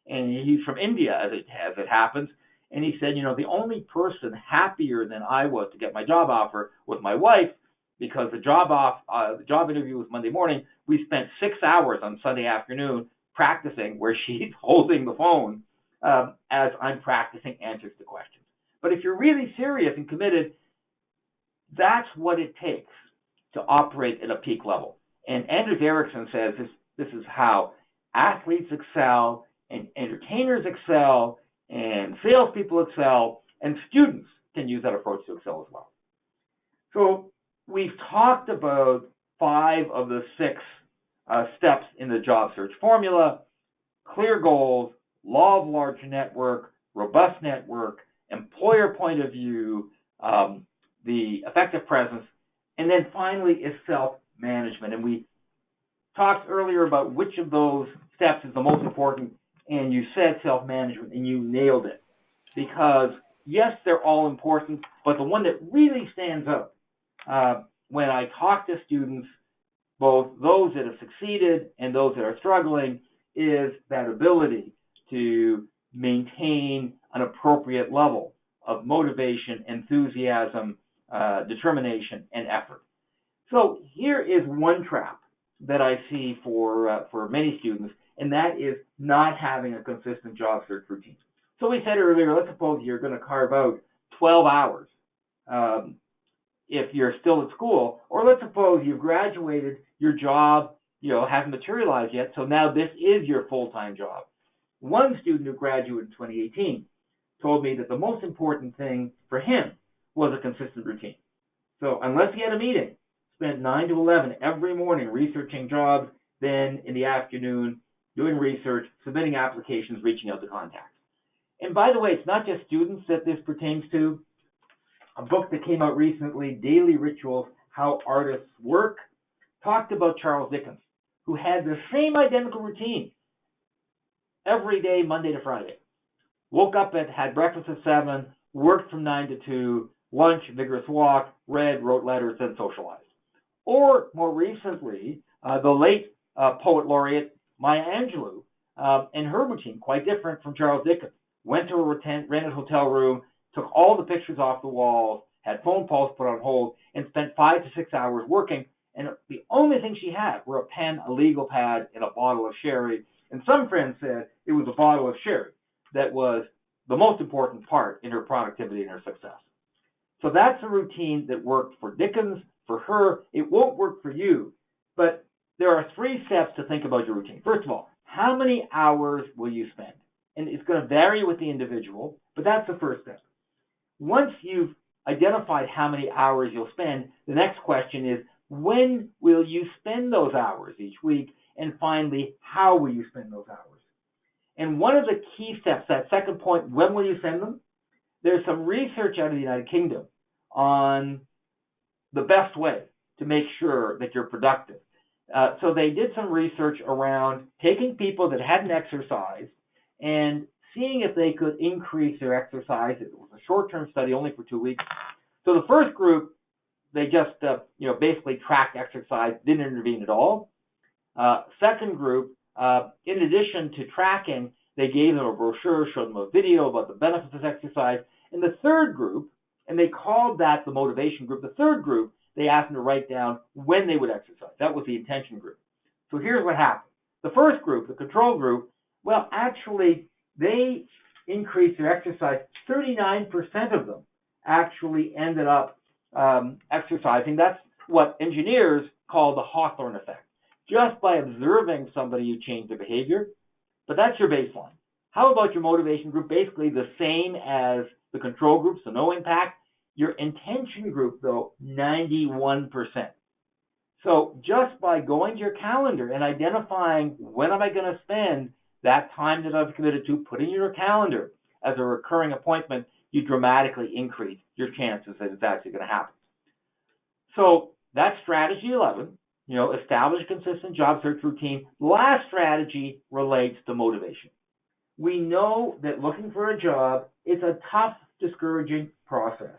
[SPEAKER 2] and he's from India, as it happens. And he said, the only person happier than I was to get my job offer was my wife, because the job interview was Monday morning. We spent 6 hours on Sunday afternoon practicing, where she's holding the phone as I'm practicing answers to questions. But if you're really serious and committed, that's what it takes to operate at a peak level. And Anders Ericsson says this is how athletes excel, and entertainers excel, and salespeople excel, and students can use that approach to excel as well. So we've talked about 5 of the 6 steps in the job search formula: clear goals, law of large network, robust network, employer point of view, the effective presence, and then finally is self-management. And we talked earlier about which of those steps is the most important, and you said self-management, and you nailed it. Because, yes, they're all important, but the one that really stands out when I talk to students, both those that have succeeded and those that are struggling, is that ability to maintain an appropriate level of motivation, enthusiasm, determination, and effort. So here is one trap that I see for many students, and that is not having a consistent job search routine. So we said earlier, let's suppose you're going to carve out 12 hours if you're still at school, or let's suppose you've graduated, your job hasn't materialized yet, so now this is your full-time job. One student who graduated in 2018 told me that the most important thing for him was a consistent routine. So unless he had a meeting, spent 9 to 11 every morning researching jobs, then in the afternoon doing research, submitting applications, reaching out to contacts. And by the way, it's not just students that this pertains to. A book that came out recently, Daily Rituals, How Artists Work, talked about Charles Dickens, who had the same identical routine every day, Monday to Friday. Woke up had breakfast at 7, worked from 9 to 2, lunch, vigorous walk, read, wrote letters, then socialized. Or more recently, the late poet laureate Maya Angelou, and her routine, quite different from Charles Dickens. Went to a rented hotel room, took all the pictures off the walls, had phone calls put on hold, and spent 5 to 6 hours working. And the only thing she had were a pen, a legal pad, and a bottle of sherry. And some friends said it was a bottle of sherry that was the most important part in her productivity and her success. So that's a routine that worked for Dickens. For her, it won't work for you. But there are 3 steps to think about your routine. First of all, how many hours will you spend? And it's going to vary with the individual, but that's the first step. Once you've identified how many hours you'll spend, the next question is, when will you spend those hours each week? And finally, how will you spend those hours? And one of the key steps, that second point, when will you spend them? There's some research out of the United Kingdom on the best way to make sure that you're productive. So they did some research around taking people that hadn't exercised and seeing if they could increase their exercise. It was a short-term study, only for 2 weeks. So the first group, they just basically tracked exercise, didn't intervene at all. Second group, in addition to tracking, they gave them a brochure, showed them a video about the benefits of exercise. And the third group, and they called that the motivation group, the third group, they asked them to write down when they would exercise. That was the intention group. So here's what happened. The first group, the control group, well, actually, they increased their exercise. 39% of them actually ended up exercising. That's what engineers call the Hawthorne effect. Just by observing somebody, you change their behavior. But that's your baseline. How about your motivation group? Basically the same as the control group, so no impact. Your intention group, though, 91%. So just by going to your calendar and identifying when am I going to spend that time that I've committed to, put in your calendar as a recurring appointment, you dramatically increase your chances that it's actually going to happen. So that's strategy 11. Establish a consistent job search routine. Last strategy relates to motivation. we know that looking for a job is a tough, discouraging process.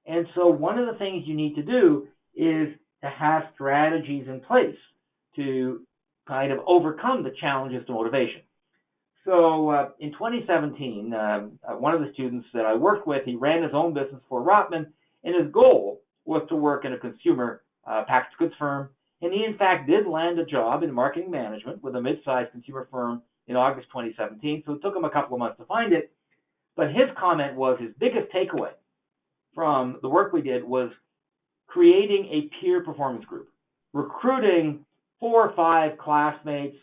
[SPEAKER 2] And so one of the things you need to do is to have strategies in place to kind of overcome the challenges to motivation. So in 2017, one of the students that I worked with, he ran his own business for Rotman, and his goal was to work in a consumer packaged goods firm. And he, in fact, did land a job in marketing management with a mid-sized consumer firm in August 2017. So it took him a couple of months to find it. But his comment was his biggest takeaway from the work we did was creating a peer performance group, recruiting 4 or 5 classmates,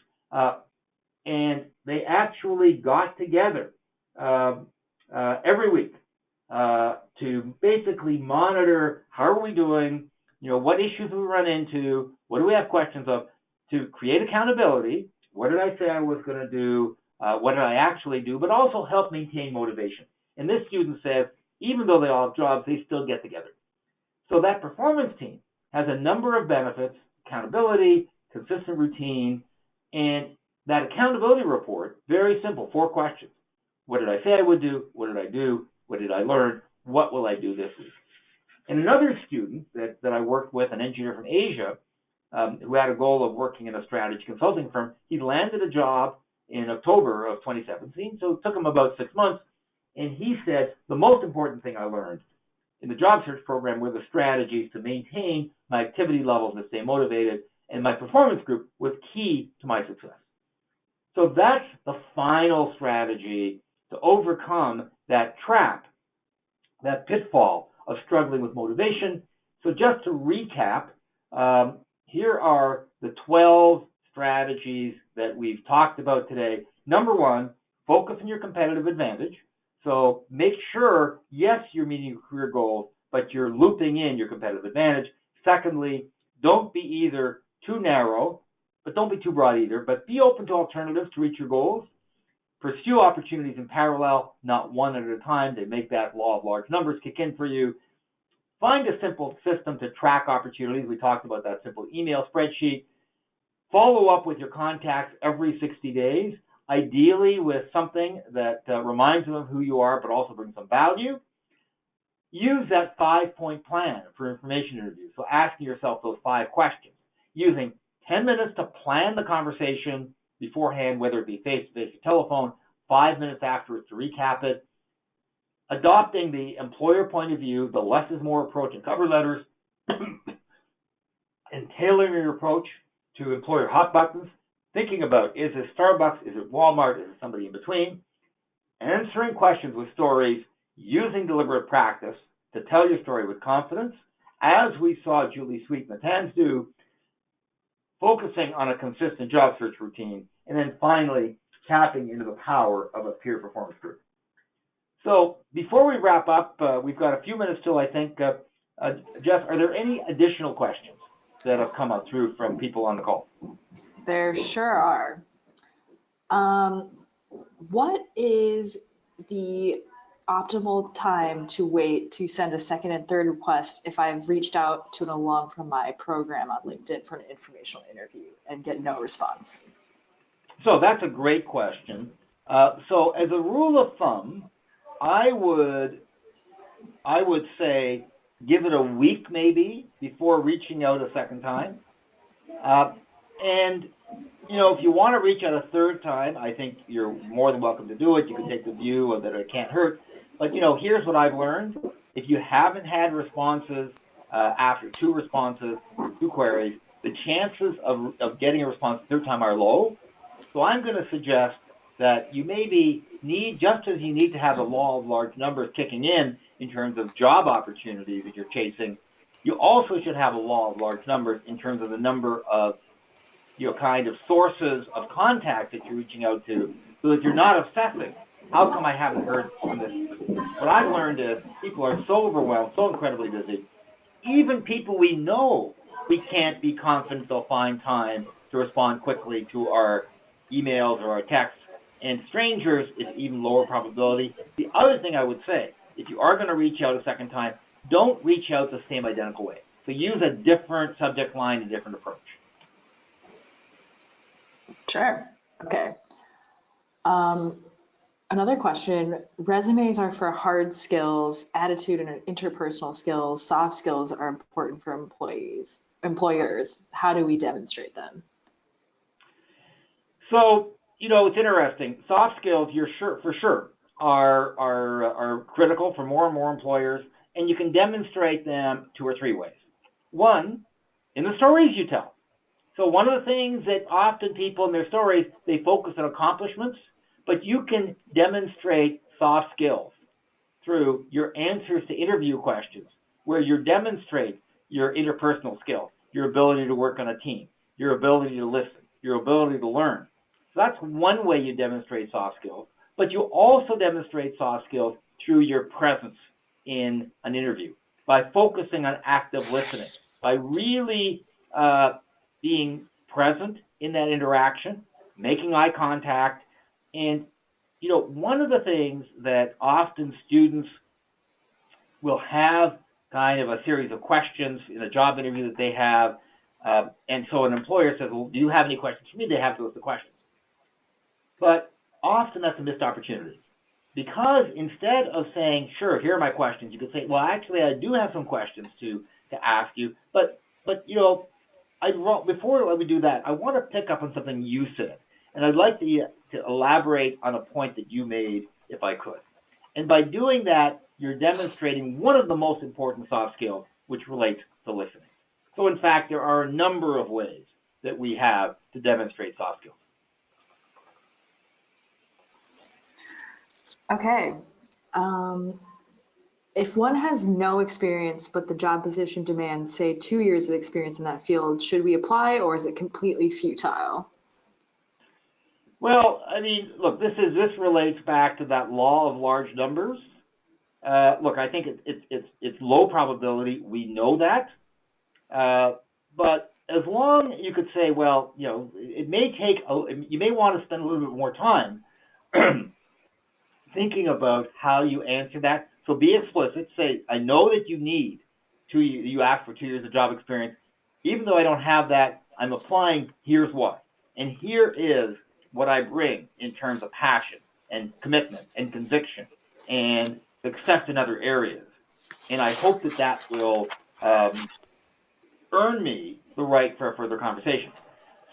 [SPEAKER 2] and they actually got together every week to basically monitor how are we doing, what issues we run into, what do we have questions of, to create accountability. What did I say I was going to do? What did I actually do? But also help maintain motivation. And this student says, even though they all have jobs, they still get together. So that performance team has a number of benefits: accountability, consistent routine, and that accountability report, very simple, 4 questions. What did I say I would do? What did I do? What did I learn? What will I do this week? And another student that I worked with, an engineer from Asia, who had a goal of working in a strategy consulting firm, he landed a job in October of 2017, so it took him about 6 months. And he said, the most important thing I learned in the job search program were the strategies to maintain my activity levels and stay motivated, and my performance group was key to my success. So that's the final strategy to overcome that trap, that pitfall of struggling with motivation. So just to recap, here are the 12 strategies that we've talked about today. Number 1, focus on your competitive advantage. So make sure, yes, you're meeting your career goals, but you're looping in your competitive advantage. Secondly, don't be either too narrow, but don't be too broad either, but be open to alternatives to reach your goals. Pursue opportunities in parallel, not one at a time. They make that law of large numbers kick in for you. Find a simple system to track opportunities. We talked about that simple email spreadsheet. Follow up with your contacts every 60 days, ideally with something that reminds them of who you are, but also brings some value. Use that 5-point plan for information interviews. So asking yourself those 5 questions, using 10 minutes to plan the conversation beforehand, whether it be face-to-face or telephone, 5 minutes afterwards to recap it. Adopting the employer point of view, the less is more approach in cover letters, and tailoring your approach to employer hot buttons. Thinking about, is it Starbucks, is it Walmart, is it somebody in between? Answering questions with stories, using deliberate practice to tell your story with confidence, as we saw Julie Sweet-Matans do, focusing on a consistent job search routine, and then finally tapping into the power of a peer performance group. So before we wrap up, we've got a few minutes till, I think, Jeff, are there any additional questions that have come up through from people on the call?
[SPEAKER 1] There sure are. What is the optimal time to wait to send a second and third request if I've reached out to an alum from my program on LinkedIn for an informational interview and get no response?
[SPEAKER 2] So that's a great question. So as a rule of thumb, I would say give it a week maybe before reaching out a second time. And if you want to reach out a third time, I think you're more than welcome to do it. You can take the view of that it can't hurt. But, here's what I've learned. If you haven't had responses after 2 responses, 2 queries, the chances of getting a response the third time are low. So I'm going to suggest that you maybe need, just as you need to have the law of large numbers kicking in terms of job opportunities that you're chasing, you also should have a law of large numbers in terms of the number of kind of sources of contact that you're reaching out to, so that you're not obsessing. How come I haven't heard from this? What I've learned is people are so overwhelmed, so incredibly busy. Even people we know, we can't be confident they'll find time to respond quickly to our emails or our texts. And strangers is even lower probability. The other thing I would say, if you are going to reach out a second time, don't reach out the same identical way. So use a different subject line, a different approach.
[SPEAKER 1] Sure. Okay. Another question, resumes are for hard skills, attitude and interpersonal skills, soft skills are important for employers. How do we demonstrate them?
[SPEAKER 2] So, it's interesting. Soft skills, for sure, are critical for more and more employers, and you can demonstrate them 2 or 3 ways. One, in the stories you tell. So one of the things that often people in their stories, they focus on accomplishments, but you can demonstrate soft skills through your answers to interview questions, where you demonstrate your interpersonal skills, your ability to work on a team, your ability to listen, your ability to learn. So that's one way you demonstrate soft skills, but you also demonstrate soft skills through your presence in an interview, by focusing on active listening, by really being present in that interaction, making eye contact. And, one of the things that often students will have kind of a series of questions in a job interview that they have. And so an employer says, well, do you have any questions for me? They have to list the questions. But often that's a missed opportunity. Because instead of saying, sure, here are my questions, you could say, well, actually, I do have some questions to ask you. But before we do that, I want to pick up on something you said. And I'd like to elaborate on a point that you made, if I could. And by doing that, you're demonstrating one of the most important soft skills, which relates to listening. So in fact, there are a number of ways that we have to demonstrate soft skills.
[SPEAKER 1] Okay. If one has no experience, but the job position demands, say, 2 years of experience in that field, should we apply or is it completely futile?
[SPEAKER 2] Well, I mean, look, this relates back to that law of large numbers. Look, I think it's low probability. We know that, but as long as you could say, well, it may take. You may want to spend a little bit more time thinking about how you answer that. So be explicit. Say, I know that you need you ask for 2 years of job experience. Even though I don't have that, I'm applying. Here's why, and here is what I bring in terms of passion and commitment and conviction and success in other areas. And I hope that will earn me the right for a further conversation.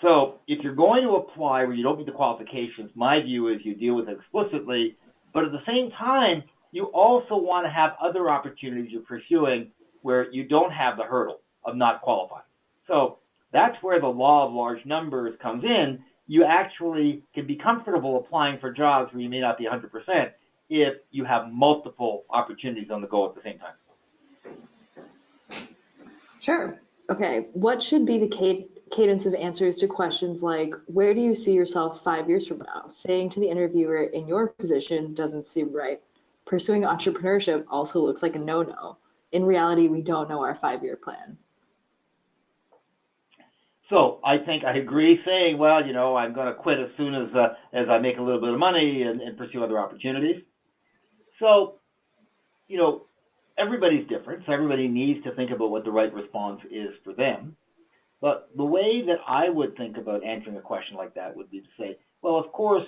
[SPEAKER 2] So if you're going to apply where you don't meet the qualifications, my view is you deal with it explicitly, but at the same time, you also want to have other opportunities you're pursuing where you don't have the hurdle of not qualifying. So that's where the law of large numbers comes in. You actually can be comfortable applying for jobs where you may not be 100% if you have multiple opportunities on the go at the same time.
[SPEAKER 1] Sure. Okay. What should be the cadence of answers to questions like, where do you see yourself 5 years from now? Saying to the interviewer, in your position doesn't seem right. Pursuing entrepreneurship also looks like a no-no. In reality, we don't know our 5-year plan.
[SPEAKER 2] So I think I agree saying, well, I'm going to quit as soon as I make a little bit of money and pursue other opportunities. So, everybody's different. So everybody needs to think about what the right response is for them. But the way that I would think about answering a question like that would be to say, well, of course,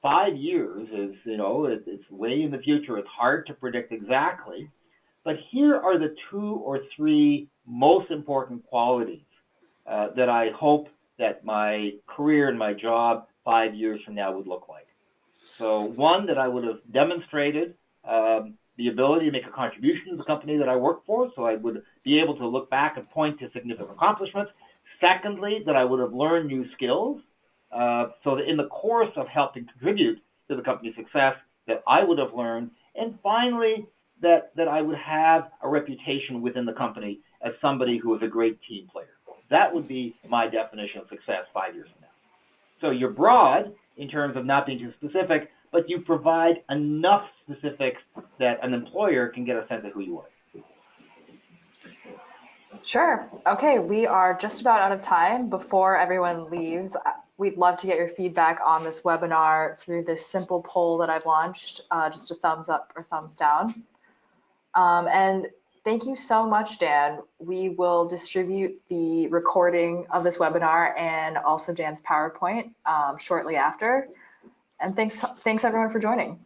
[SPEAKER 2] 5 years is, it's way in the future. It's hard to predict exactly. But here are the 2 or 3 most important qualities that I hope that my career and my job 5 years from now would look like. So one, that I would have demonstrated the ability to make a contribution to the company that I work for, so I would be able to look back and point to significant accomplishments. Secondly, that I would have learned new skills, so that in the course of helping contribute to the company's success, that I would have learned. And finally, that I would have a reputation within the company as somebody who is a great team player. That would be my definition of success 5 years from now. So you're broad in terms of not being too specific, but you provide enough specifics that an employer can get a sense of who you are.
[SPEAKER 1] Sure. Okay, we are just about out of time. Before everyone leaves, we'd love to get your feedback on this webinar through this simple poll that I've launched, just a thumbs up or thumbs down. And thank you so much, Dan. We will distribute the recording of this webinar and also Dan's PowerPoint shortly after. And thanks everyone for joining.